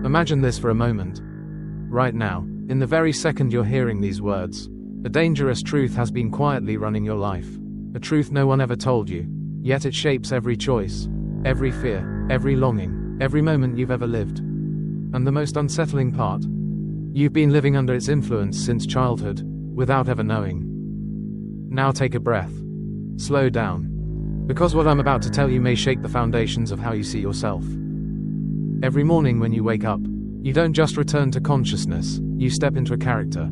Imagine this for a moment. Right now, in the very second you're hearing these words, a dangerous truth has been quietly running your life. A truth no one ever told you, yet it shapes every choice, every fear, every longing, every moment you've ever lived. And the most unsettling part? You've been living under its influence since childhood, without ever knowing. Now take a breath. Slow down. Because what I'm about to tell you may shake the foundations of how you see yourself. Every morning when you wake up, you don't just return to consciousness, you step into a character.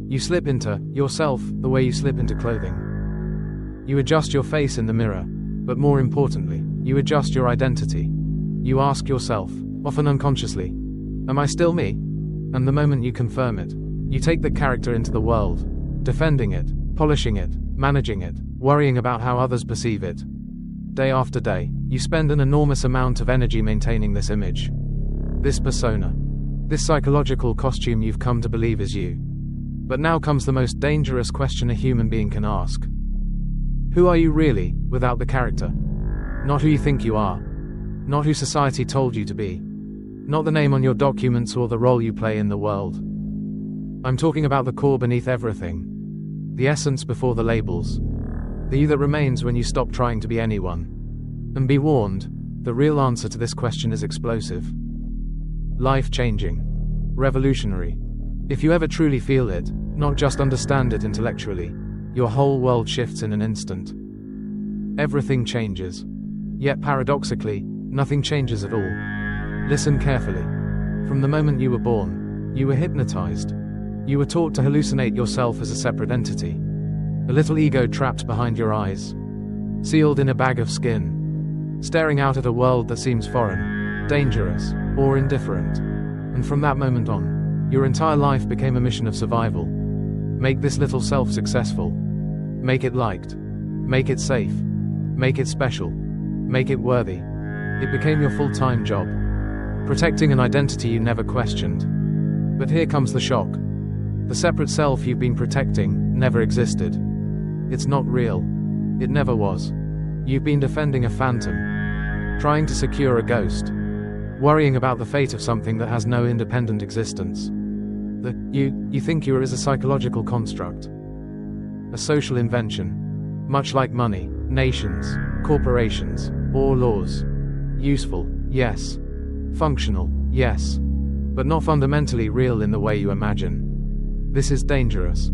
You slip into yourself the way you slip into clothing. You adjust your face in the mirror, but more importantly, you adjust your identity. You ask yourself, often unconsciously, am I still me? And the moment you confirm it, you take that character into the world, defending it, polishing it, managing it, worrying about how others perceive it. Day after day, you spend an enormous amount of energy maintaining this image. This persona. This psychological costume you've come to believe is you. But now comes the most dangerous question a human being can ask. Who are you really, without the character? Not who you think you are. Not who society told you to be. Not the name on your documents or the role you play in the world. I'm talking about the core beneath everything. The essence before the labels. The you that remains when you stop trying to be anyone. And be warned, the real answer to this question is explosive. Life-changing. Revolutionary. If you ever truly feel it, not just understand it intellectually, your whole world shifts in an instant. Everything changes. Yet paradoxically, nothing changes at all. Listen carefully. From the moment you were born, you were hypnotized. You were taught to hallucinate yourself as a separate entity. A little ego trapped behind your eyes. Sealed in a bag of skin. Staring out at a world that seems foreign, dangerous, or indifferent. And from that moment on, your entire life became a mission of survival. Make this little self successful. Make it liked. Make it safe. Make it special. Make it worthy. It became your full-time job. Protecting an identity you never questioned. But here comes the shock. The separate self you've been protecting never existed. It's not real. It never was. You've been defending a phantom. Trying to secure a ghost. Worrying about the fate of something that has no independent existence. The you think you are is a psychological construct. A social invention. Much like money, nations, corporations, or laws. Useful, yes. Functional, yes. But not fundamentally real in the way you imagine. This is dangerous.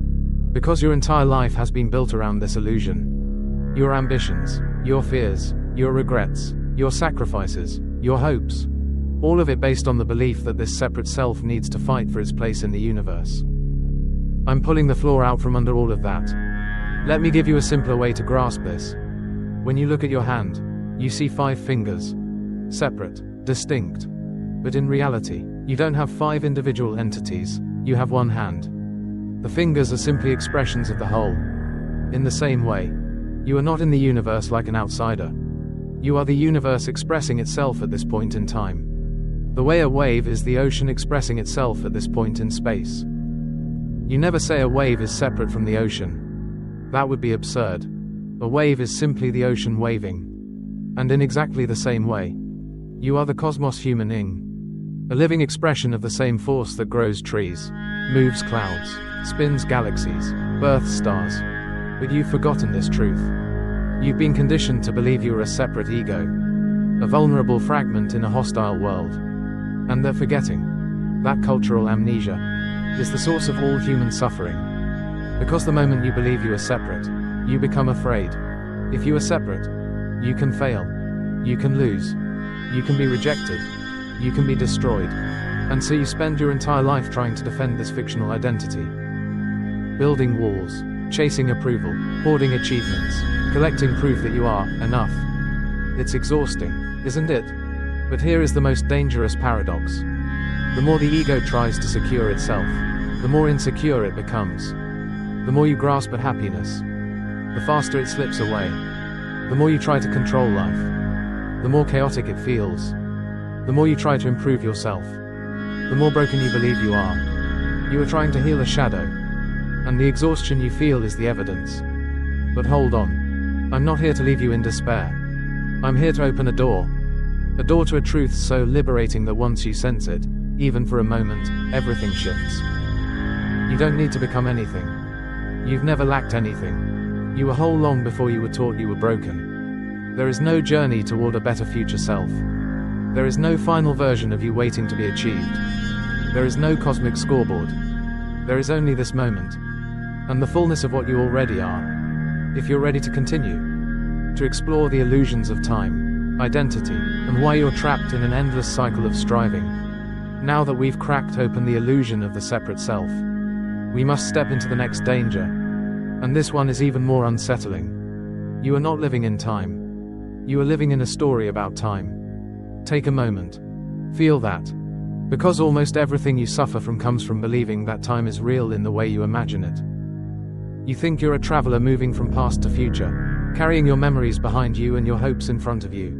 Because your entire life has been built around this illusion. Your ambitions, your fears, your regrets, your sacrifices, your hopes. All of it based on the belief that this separate self needs to fight for its place in the universe. I'm pulling the floor out from under all of that. Let me give you a simpler way to grasp this. When you look at your hand, you see 5 fingers. Separate, distinct. But in reality, you don't have 5 individual entities, you have one hand. The fingers are simply expressions of the whole. In the same way, you are not in the universe like an outsider. You are the universe expressing itself at this point in time. The way a wave is the ocean expressing itself at this point in space. You never say a wave is separate from the ocean. That would be absurd. A wave is simply the ocean waving. And in exactly the same way, you are the cosmos human ing. A living expression of the same force that grows trees, moves clouds, spins galaxies, births stars. But you've forgotten this truth. You've been conditioned to believe you are a separate ego. A vulnerable fragment in a hostile world. And they're forgetting. That cultural amnesia is the source of all human suffering. Because the moment you believe you are separate, you become afraid. If you are separate, you can fail. You can lose. You can be rejected. You can be destroyed. And so you spend your entire life trying to defend this fictional identity. Building walls, chasing approval, hoarding achievements, collecting proof that you are enough. It's exhausting, isn't it? But here is the most dangerous paradox. The more the ego tries to secure itself, the more insecure it becomes. The more you grasp at happiness, the faster it slips away. The more you try to control life, the more chaotic it feels. The more you try to improve yourself, the more broken you believe you are. You are trying to heal a shadow, and the exhaustion you feel is the evidence. But hold on. I'm not here to leave you in despair. I'm here to open a door. A door to a truth so liberating that once you sense it, even for a moment, everything shifts. You don't need to become anything. You've never lacked anything. You were whole long before you were taught you were broken. There is no journey toward a better future self. There is no final version of you waiting to be achieved. There is no cosmic scoreboard. There is only this moment, and the fullness of what you already are. If you're ready to continue, to explore the illusions of time, identity, and why you're trapped in an endless cycle of striving. Now that we've cracked open the illusion of the separate self, we must step into the next danger. And this one is even more unsettling. You are not living in time. You are living in a story about time. Take a moment. Feel that. Because almost everything you suffer from comes from believing that time is real in the way you imagine it. You think you're a traveler moving from past to future, carrying your memories behind you and your hopes in front of you.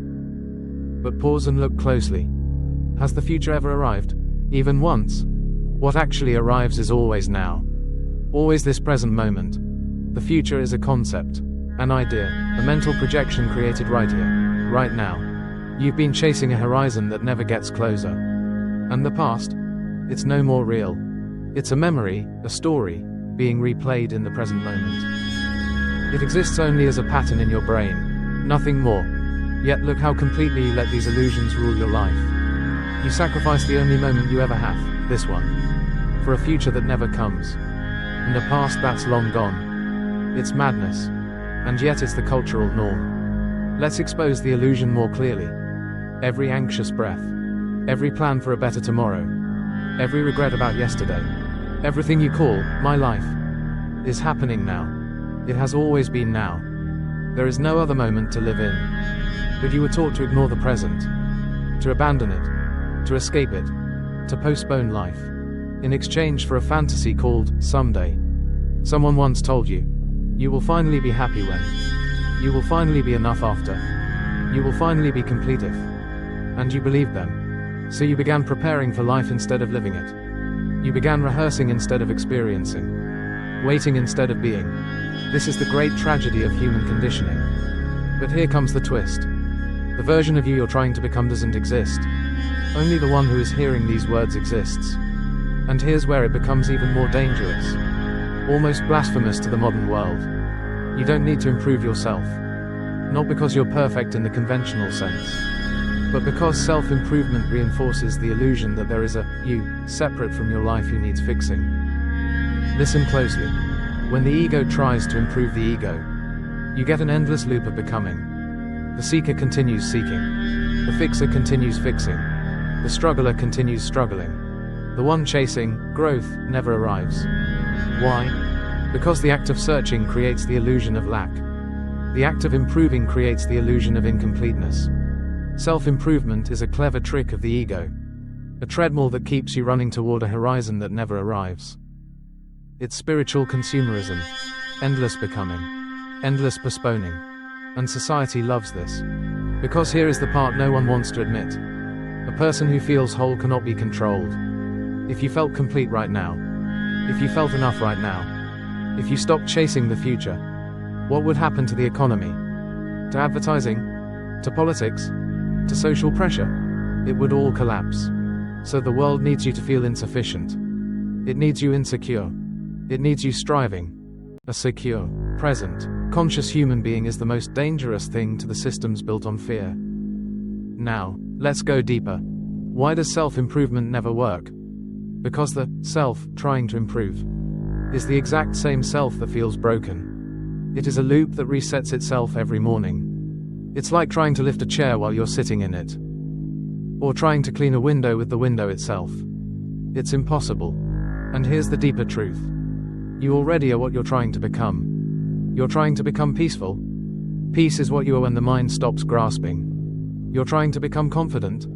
But pause and look closely. Has the future ever arrived? Even once? What actually arrives is always now. Always this present moment. The future is a concept, an idea, a mental projection created right here, right now. You've been chasing a horizon that never gets closer. And the past? It's no more real. It's a memory, a story, being replayed in the present moment. It exists only as a pattern in your brain, nothing more. Yet look how completely you let these illusions rule your life. You sacrifice the only moment you ever have, this one, for a future that never comes, and a past that's long gone. It's madness, and yet it's the cultural norm. Let's expose the illusion more clearly. Every anxious breath, every plan for a better tomorrow, every regret about yesterday, everything you call my life, is happening now. It has always been now. There is no other moment to live in. But you were taught to ignore the present, to abandon it, to escape it, to postpone life, in exchange for a fantasy called someday. Someone once told you, you will finally be happy when, you will finally be enough after, you will finally be complete if. And you believed them. So you began preparing for life instead of living it. You began rehearsing instead of experiencing. Waiting instead of being. This is the great tragedy of human conditioning. But here comes the twist. The version of you you're trying to become doesn't exist. Only the one who is hearing these words exists. And here's where it becomes even more dangerous. Almost blasphemous to the modern world. You don't need to improve yourself. Not because you're perfect in the conventional sense, but because self-improvement reinforces the illusion that there is a you, separate from your life, who needs fixing. Listen closely. When the ego tries to improve the ego, you get an endless loop of becoming. The seeker continues seeking. The fixer continues fixing. The struggler continues struggling. The one chasing growth never arrives. Why? Because the act of searching creates the illusion of lack. The act of improving creates the illusion of incompleteness. Self-improvement is a clever trick of the ego, a treadmill that keeps you running toward a horizon that never arrives. It's spiritual consumerism, endless becoming, endless postponing, and society loves this. Because here is the part no one wants to admit. A person who feels whole cannot be controlled. If you felt complete right now, if you felt enough right now, if you stopped chasing the future, what would happen to the economy, to advertising, to politics, to social pressure? It would all collapse. So the world needs you to feel insufficient. It needs you insecure. It needs you striving. A secure, present, conscious human being is the most dangerous thing to the systems built on fear. Now, let's go deeper. Why does self-improvement never work? Because the self trying to improve is the exact same self that feels broken. It is a loop that resets itself every morning. It's like trying to lift a chair while you're sitting in it, or trying to clean a window with the window itself. It's impossible. And here's the deeper truth. You already are what you're trying to become. You're trying to become peaceful. Peace is what you are when the mind stops grasping. You're trying to become confident.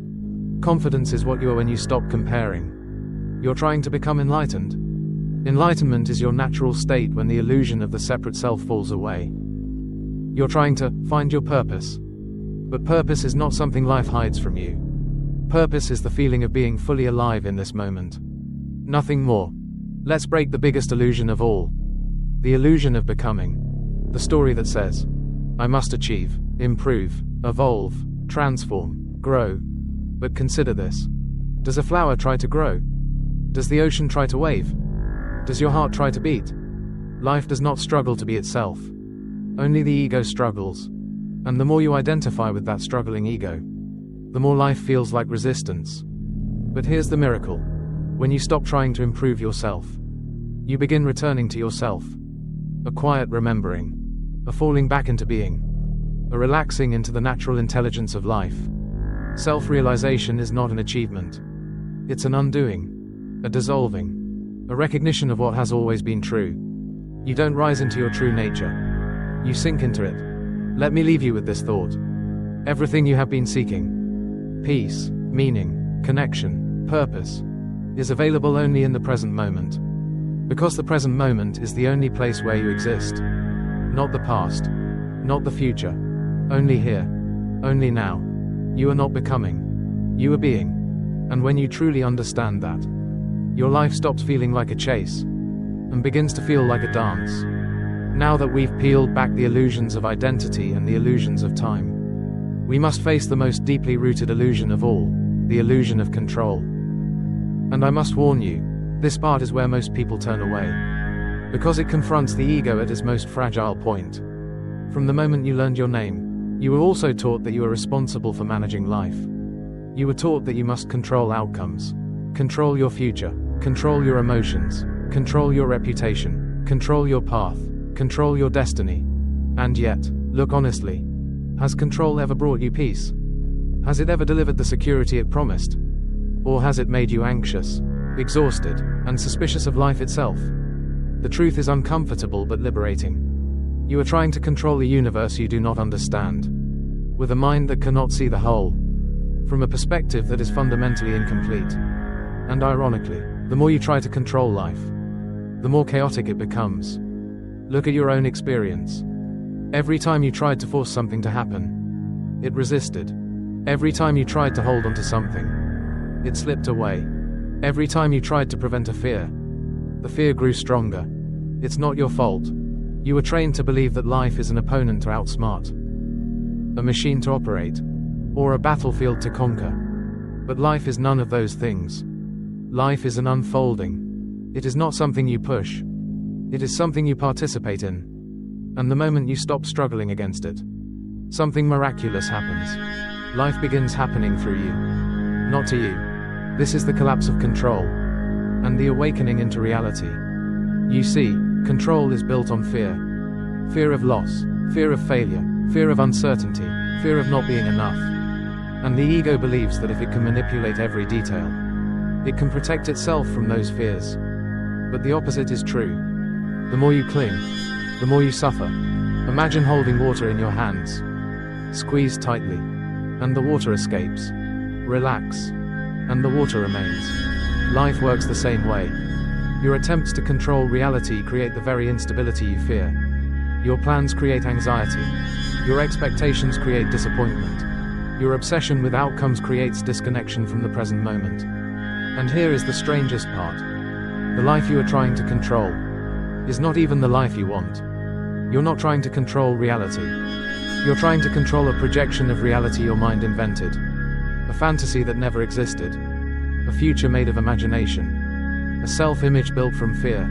Confidence is what you are when you stop comparing. You're trying to become enlightened. Enlightenment is your natural state when the illusion of the separate self falls away. You're trying to find your purpose. But purpose is not something life hides from you. Purpose is the feeling of being fully alive in this moment. Nothing more. Let's break the biggest illusion of all. The illusion of becoming. The story that says, I must achieve, improve, evolve, transform, grow. But consider this. Does a flower try to grow? Does the ocean try to wave? Does your heart try to beat? Life does not struggle to be itself. Only the ego struggles. And the more you identify with that struggling ego, the more life feels like resistance. But here's the miracle. When you stop trying to improve yourself, you begin returning to yourself. A quiet remembering. A falling back into being. A relaxing into the natural intelligence of life. Self-realization is not an achievement. It's an undoing. A dissolving. A recognition of what has always been true. You don't rise into your true nature. You sink into it. Let me leave you with this thought. Everything you have been seeking, peace, meaning, connection, purpose, is available only in the present moment. Because the present moment is the only place where you exist. Not the past. Not the future. Only here. Only now. You are not becoming. You are being. And when you truly understand that, your life stops feeling like a chase and begins to feel like a dance. Now that we've peeled back the illusions of identity and the illusions of time, we must face the most deeply rooted illusion of all, the illusion of control. And I must warn you, this part is where most people turn away, because it confronts the ego at its most fragile point. From the moment you learned your name, you were also taught that you are responsible for managing life. You were taught that you must control outcomes, control your future, control your emotions, control your reputation, control your path, control your destiny. And yet, look honestly, has control ever brought you peace? Has it ever delivered the security it promised? Or has it made you anxious, exhausted, and suspicious of life itself? The truth is uncomfortable but liberating. You are trying to control a universe you do not understand, with a mind that cannot see the whole, from a perspective that is fundamentally incomplete. And ironically, the more you try to control life, the more chaotic it becomes. Look at your own experience. Every time you tried to force something to happen, it resisted. Every time you tried to hold onto something, it slipped away. Every time you tried to prevent a fear, the fear grew stronger. It's not your fault. You were trained to believe that life is an opponent to outsmart, a machine to operate, or a battlefield to conquer. But life is none of those things. Life is an unfolding. It is not something you push. It is something you participate in. And the moment you stop struggling against it, something miraculous happens. Life begins happening through you, not to you. This is the collapse of control, and the awakening into reality. You see, control is built on fear. Fear of loss, fear of failure, fear of uncertainty, fear of not being enough. And the ego believes that if it can manipulate every detail, it can protect itself from those fears. But the opposite is true. The more you cling, the more you suffer. Imagine holding water in your hands. Squeeze tightly, and the water escapes. Relax, and the water remains. Life works the same way. Your attempts to control reality create the very instability you fear. Your plans create anxiety. Your expectations create disappointment. Your obsession with outcomes creates disconnection from the present moment. And here is the strangest part. The life you are trying to control is not even the life you want. You're not trying to control reality. You're trying to control a projection of reality your mind invented. A fantasy that never existed. A future made of imagination. A self-image built from fear.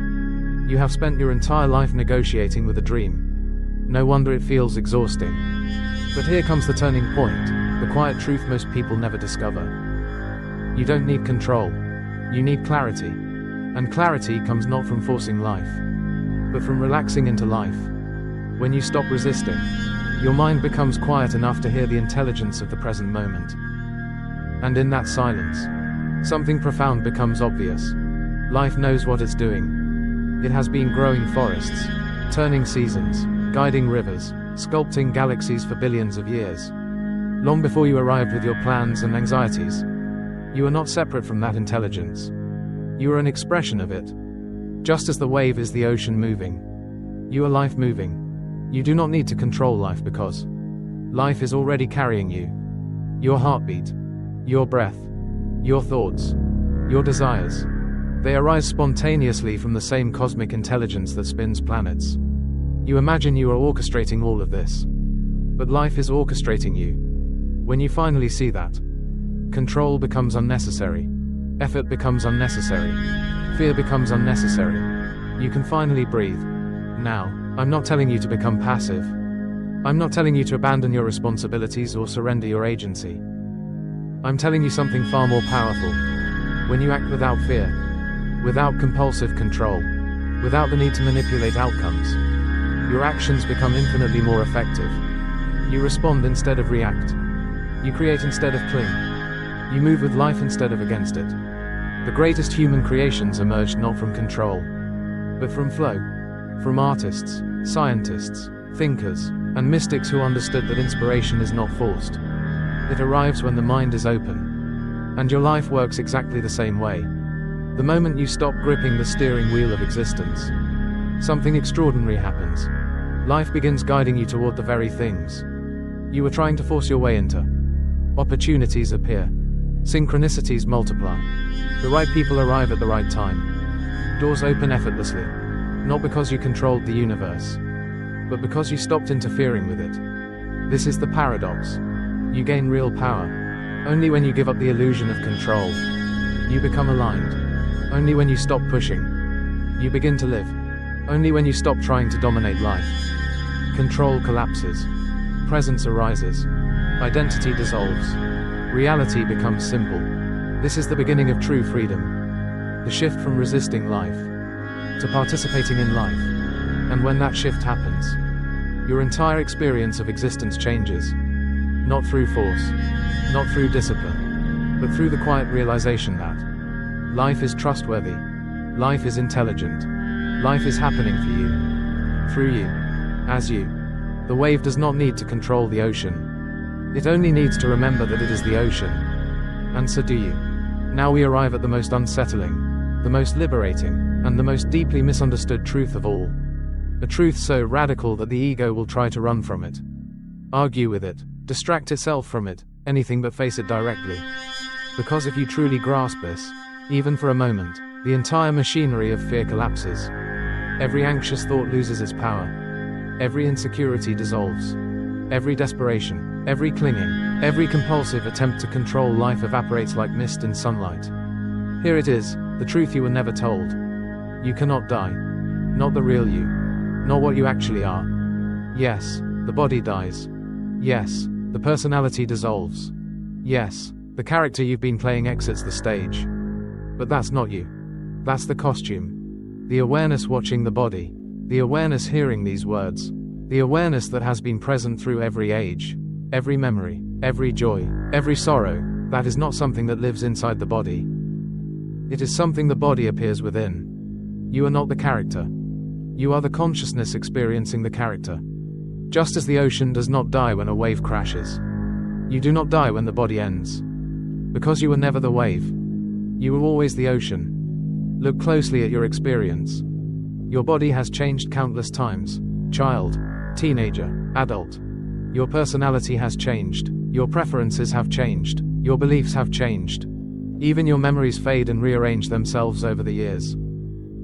You have spent your entire life negotiating with a dream. No wonder it feels exhausting. But here comes the turning point, the quiet truth most people never discover. You don't need control. You need clarity. And clarity comes not from forcing life, but from relaxing into life. When you stop resisting, your mind becomes quiet enough to hear the intelligence of the present moment. And in that silence, something profound becomes obvious. Life knows what it's doing. It has been growing forests, turning seasons, guiding rivers, sculpting galaxies for billions of years. Long before you arrived with your plans and anxieties, you are not separate from that intelligence. You are an expression of it. Just as the wave is the ocean moving, you are life moving. You do not need to control life because life is already carrying you. Your heartbeat, your breath, your thoughts, your desires. They arise spontaneously from the same cosmic intelligence that spins planets. You imagine you are orchestrating all of this, but life is orchestrating you. When you finally see that, Control becomes unnecessary. Effort becomes unnecessary. Fear becomes unnecessary. You can finally breathe. Now, I'm not telling you to become passive. I'm not telling you to abandon your responsibilities or surrender your agency. I'm telling you something far more powerful. When you act without fear, without compulsive control, without the need to manipulate outcomes, your actions become infinitely more effective. You respond instead of react. You create instead of cling. You move with life instead of against it. The greatest human creations emerged not from control, but from flow. From artists, scientists, thinkers, and mystics who understood that inspiration is not forced. It arrives when the mind is open. And your life works exactly the same way. The moment you stop gripping the steering wheel of existence, something extraordinary happens. Life begins guiding you toward the very things you were trying to force your way into. Opportunities appear. Synchronicities multiply. The right people arrive at the right time. Doors open effortlessly. Not because you controlled the universe, but because you stopped interfering with it. This is the paradox. You gain real power only when you give up the illusion of control. You become aligned only when you stop pushing. You begin to live only when you stop trying to dominate life. Control collapses. Presence arises. Identity dissolves. Reality becomes simple. This is the beginning of true freedom. The shift from resisting life to participating in life. And when that shift happens, your entire experience of existence changes. Not through force, not through discipline, but through the quiet realization that life is trustworthy, life is intelligent, life is happening for you, through you, as you. The wave does not need to control the ocean. It only needs to remember that it is the ocean. And so do you. Now we arrive at the most unsettling, the most liberating, and the most deeply misunderstood truth of all. A truth so radical that the ego will try to run from it, argue with it, distract itself from it, anything but face it directly. Because if you truly grasp this, even for a moment, the entire machinery of fear collapses. Every anxious thought loses its power. Every insecurity dissolves. Every desperation, every clinging, every compulsive attempt to control life evaporates like mist in sunlight. Here it is, the truth you were never told. You cannot die. Not the real you. Not what you actually are. Yes, the body dies. Yes, the personality dissolves. Yes, the character you've been playing exits the stage. But that's not you. That's the costume. The awareness watching the body. The awareness hearing these words. The awareness that has been present through every age. Every memory. Every joy. Every sorrow. That is not something that lives inside the body. It is something the body appears within. You are not the character. You are the consciousness experiencing the character. Just as the ocean does not die when a wave crashes. You do not die when the body ends. Because you were never the wave. You were always the ocean. Look closely at your experience. Your body has changed countless times. Child, teenager, adult. Your personality has changed. Your preferences have changed. Your beliefs have changed. Even your memories fade and rearrange themselves over the years.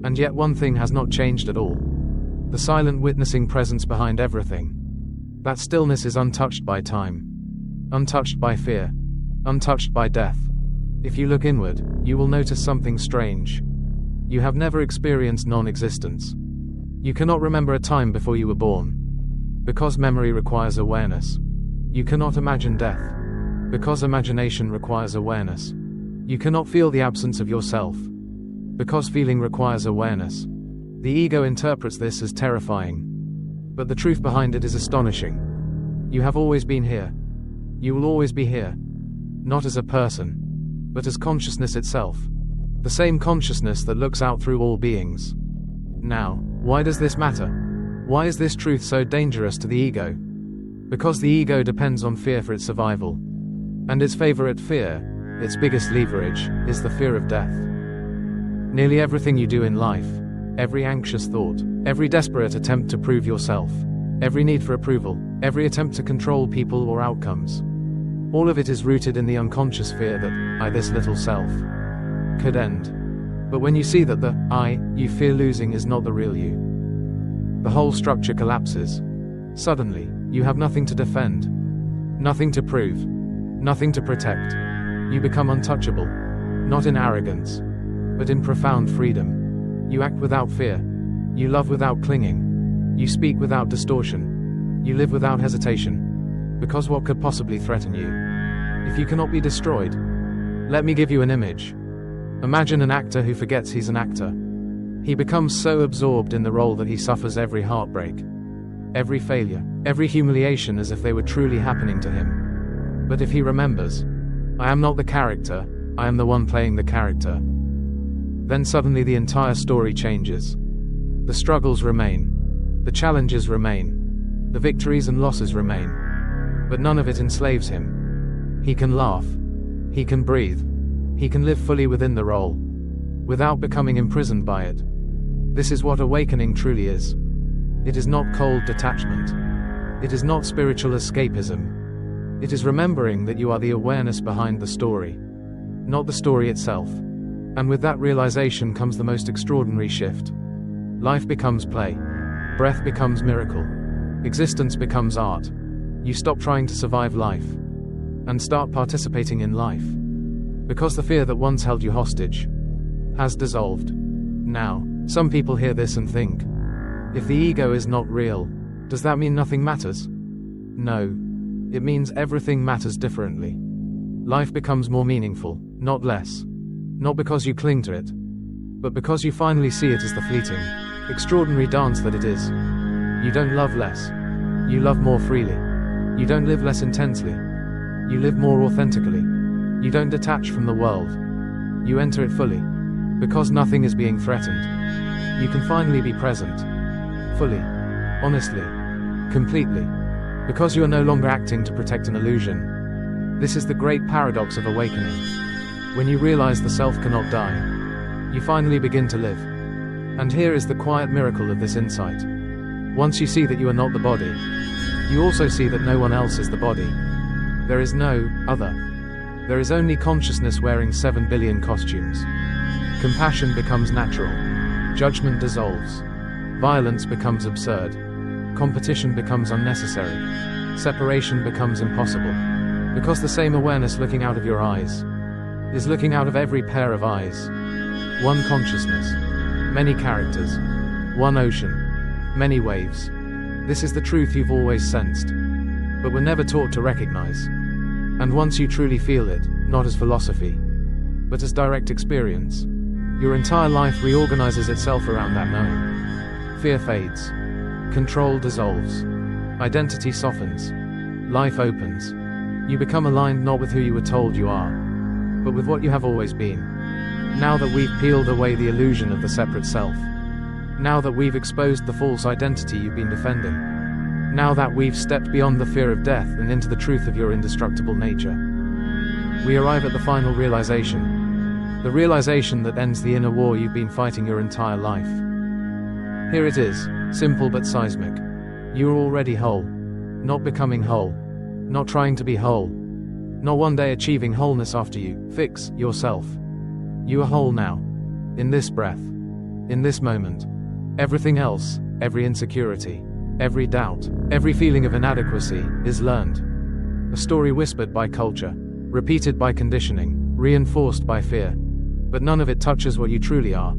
And yet one thing has not changed at all. The silent witnessing presence behind everything. That stillness is untouched by time. Untouched by fear. Untouched by death. If you look inward, you will notice something strange. You have never experienced non-existence. You cannot remember a time before you were born. Because memory requires awareness. You cannot imagine death. Because imagination requires awareness. You cannot feel the absence of yourself. Because feeling requires awareness. The ego interprets this as terrifying. But the truth behind it is astonishing. You have always been here. You will always be here. Not as a person, but as consciousness itself. The same consciousness that looks out through all beings. Now, why does this matter? Why is this truth so dangerous to the ego? Because the ego depends on fear for its survival. And its favorite fear, its biggest leverage, is the fear of death. Nearly everything you do in life, every anxious thought, every desperate attempt to prove yourself, every need for approval, every attempt to control people or outcomes, all of it is rooted in the unconscious fear that, I, this little self, could end. But when you see that the I you fear losing is not the real you, the whole structure collapses. Suddenly, you have nothing to defend, nothing to prove, nothing to protect. You become untouchable, not in arrogance, but in profound freedom. You act without fear. You love without clinging. You speak without distortion. You live without hesitation. Because what could possibly threaten you, if you cannot be destroyed? Let me give you an image. Imagine an actor who forgets he's an actor. He becomes so absorbed in the role that he suffers every heartbreak, every failure, every humiliation as if they were truly happening to him. But if he remembers, I am not the character, I am the one playing the character, then suddenly the entire story changes. The struggles remain, the challenges remain, the victories and losses remain, but none of it enslaves him. He can laugh, he can breathe, he can live fully within the role, without becoming imprisoned by it. This is what awakening truly is. It is not cold detachment. It is not spiritual escapism. It is remembering that you are the awareness behind the story, not the story itself. And with that realization comes the most extraordinary shift. Life becomes play. Breath becomes miracle. Existence becomes art. You stop trying to survive life and start participating in life. Because the fear that once held you hostage has dissolved. Now, some people hear this and think, if the ego is not real, does that mean nothing matters? No. It means everything matters differently. Life becomes more meaningful, not less. Not because you cling to it, but because you finally see it as the fleeting, extraordinary dance that it is. You don't love less. You love more freely. You don't live less intensely. You live more authentically. You don't detach from the world. You enter it fully. Because nothing is being threatened. You can finally be present. Fully. Honestly. Completely. Because you are no longer acting to protect an illusion. This is the great paradox of awakening. When you realize the self cannot die, you finally begin to live. And here is the quiet miracle of this insight. Once you see that you are not the body, you also see that no one else is the body. There is no other. There is only consciousness wearing 7 billion costumes. Compassion becomes natural. Judgment dissolves. Violence becomes absurd. Competition becomes unnecessary. Separation becomes impossible. Because the same awareness looking out of your eyes is looking out of every pair of eyes. One consciousness. Many characters. One ocean. Many waves. This is the truth you've always sensed, but were never taught to recognize. And once you truly feel it, not as philosophy, but as direct experience, your entire life reorganizes itself around that knowing. Fear fades. Control dissolves. Identity softens. Life opens. You become aligned not with who you were told you are, but with what you have always been. Now that we've peeled away the illusion of the separate self. Now that we've exposed the false identity you've been defending. Now that we've stepped beyond the fear of death and into the truth of your indestructible nature. We arrive at the final realization. The realization that ends the inner war you've been fighting your entire life. Here it is, simple but seismic. You are already whole. Not becoming whole. Not trying to be whole. Not one day achieving wholeness after you fix yourself. You are whole now. In this breath. In this moment. Everything else, every insecurity, every doubt, every feeling of inadequacy, is learned. A story whispered by culture, repeated by conditioning, reinforced by fear. But none of it touches what you truly are.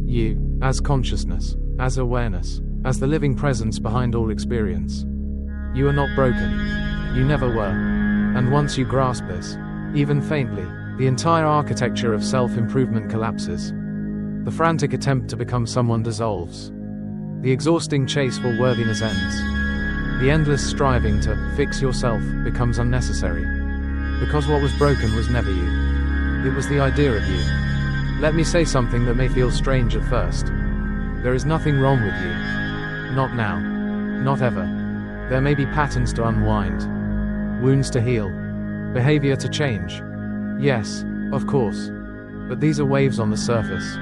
You, as consciousness, as awareness, as the living presence behind all experience. You are not broken. You never were. And once you grasp this, even faintly, the entire architecture of self-improvement collapses. The frantic attempt to become someone dissolves. The exhausting chase for worthiness ends. The endless striving to fix yourself becomes unnecessary. Because what was broken was never you. It was the idea of you. Let me say something that may feel strange at first. There is nothing wrong with you. Not now. Not ever. There may be patterns to unwind. Wounds to heal. Behavior to change. Yes, of course. But these are waves on the surface.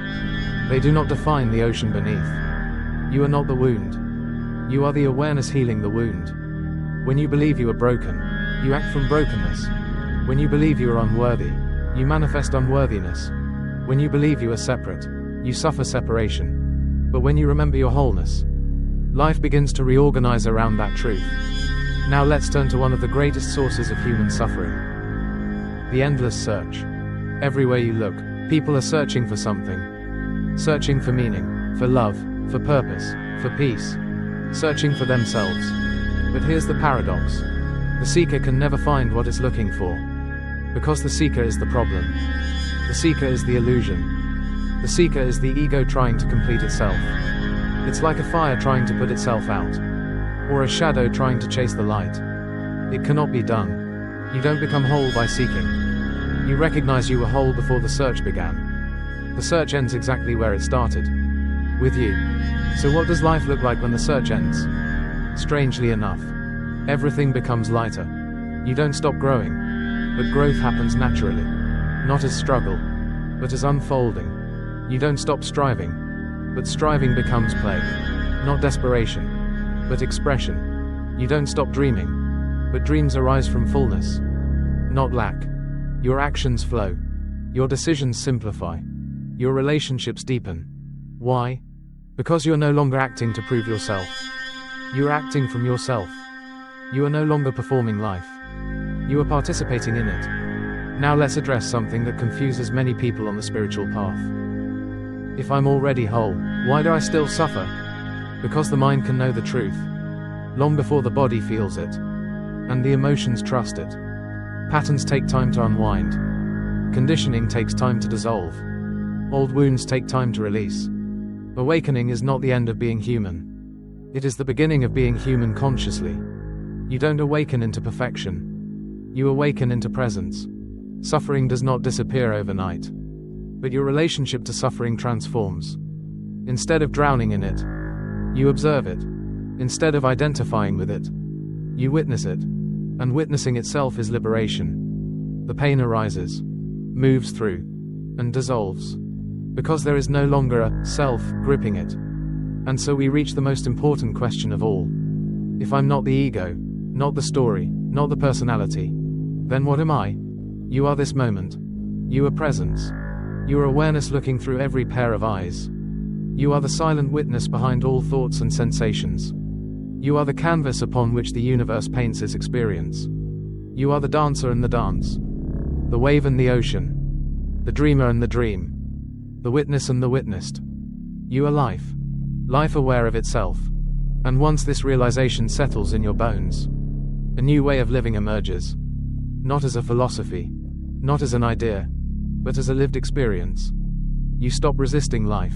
They do not define the ocean beneath. You are not the wound. You are the awareness healing the wound. When you believe you are broken, you act from brokenness. When you believe you are unworthy, you manifest unworthiness. When you believe you are separate, you suffer separation. But when you remember your wholeness, life begins to reorganize around that truth. Now let's turn to one of the greatest sources of human suffering. the endless search. Everywhere you look, people are searching for something. Searching for meaning, for love, for purpose, for peace. Searching for themselves. But here's the paradox. The seeker can never find what it's looking for. Because the seeker is the problem. The seeker is the illusion. The seeker is the ego trying to complete itself. It's like a fire trying to put itself out. Or a shadow trying to chase the light. It cannot be done. You don't become whole by seeking. You recognize you were whole before the search began. The search ends exactly where it started. With you. So what does life look like when the search ends? Strangely enough, everything becomes lighter. You don't stop growing. But growth happens naturally. Not as struggle, but as unfolding. You don't stop striving. But striving becomes play. Not desperation, but expression. You don't stop dreaming. But dreams arise from fullness. Not lack. Your actions flow. Your decisions simplify. Your relationships deepen. Why? Because you're no longer acting to prove yourself. You're acting from yourself. You are no longer performing life. You are participating in it. Now let's address something that confuses many people on the spiritual path. If I'm already whole, why do I still suffer? Because the mind can know the truth long before the body feels it, and the emotions trust it. Patterns take time to unwind. Conditioning takes time to dissolve. Old wounds take time to release. Awakening is not the end of being human. It is the beginning of being human consciously. You don't awaken into perfection. You awaken into presence. Suffering does not disappear overnight. But your relationship to suffering transforms. Instead of drowning in it, you observe it. Instead of identifying with it, you witness it. And witnessing itself is liberation. The pain arises, moves through, and dissolves. Because there is no longer a self gripping it. And so we reach the most important question of all. If I'm not the ego, not the story, not the personality, then what am I? You are this moment. You are presence. You are awareness looking through every pair of eyes. You are the silent witness behind all thoughts and sensations. You are the canvas upon which the universe paints its experience. You are the dancer and the dance. The wave and the ocean. The dreamer and the dream. The witness and the witnessed. You are life. Life aware of itself. And once this realization settles in your bones, a new way of living emerges. Not as a philosophy, not as an idea, but as a lived experience. You stop resisting life.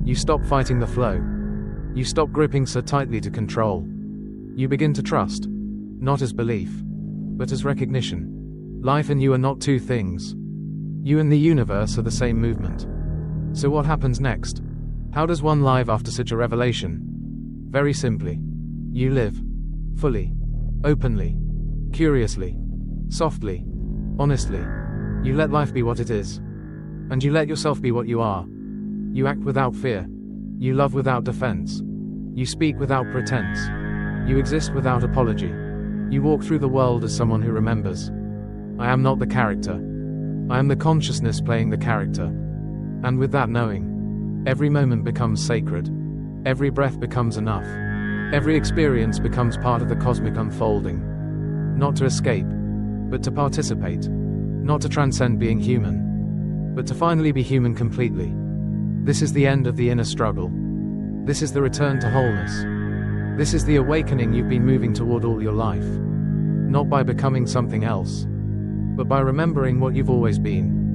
You stop fighting the flow. You stop gripping so tightly to control. You begin to trust, not as belief, but as recognition. Life and you are not two things. You and the universe are the same movement. So what happens next? How does one live after such a revelation? Very simply. You live. Fully. Openly. Curiously. Softly. Honestly. You let life be what it is. And you let yourself be what you are. You act without fear. You love without defense. You speak without pretense. You exist without apology. You walk through the world as someone who remembers. I am not the character. I am the consciousness playing the character. And with that knowing, every moment becomes sacred. Every breath becomes enough. Every experience becomes part of the cosmic unfolding. Not to escape, but to participate. Not to transcend being human, but to finally be human completely. This is the end of the inner struggle. This is the return to wholeness. This is the awakening you've been moving toward all your life. Not by becoming something else, but by remembering what you've always been.